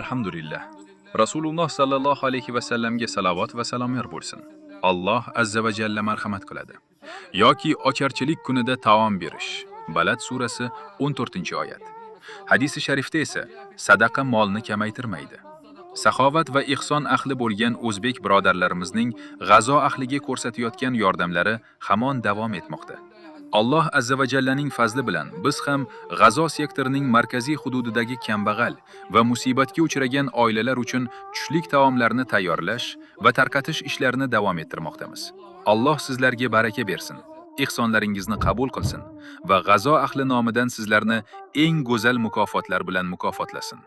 Alhamdulillah. Rasululloh sallallohu alayhi va sallamga salovat va salomlar bo'lsin. Alloh azza va jalla marhamat qiladi. Yoki ocharchilik kunida taom berish. Balad surasi 14-oyat. Hadisi sharifda esa sadaqa molni kamaytirmaydi. Saxovat va ihson ahli bo'lgan o'zbek birodarlarimizning G'azo ahliga ko'rsatayotgan yordamlari hamon davom etmoqda. Alloh azza va jallaning fazli bilan biz ham G'azo sektorining markaziy hududidagi kambag'al va musibatga uchragan oilalar uchun tushlik taomlarni tayyorlash va tarqatish ishlarini davom ettirmoqdamiz. Alloh sizlarga baraka bersin, ihsonlaringizni qabul qilsin va G'azo ahli nomidan sizlarni eng go'zal mukofotlar bilan mukofotlasin.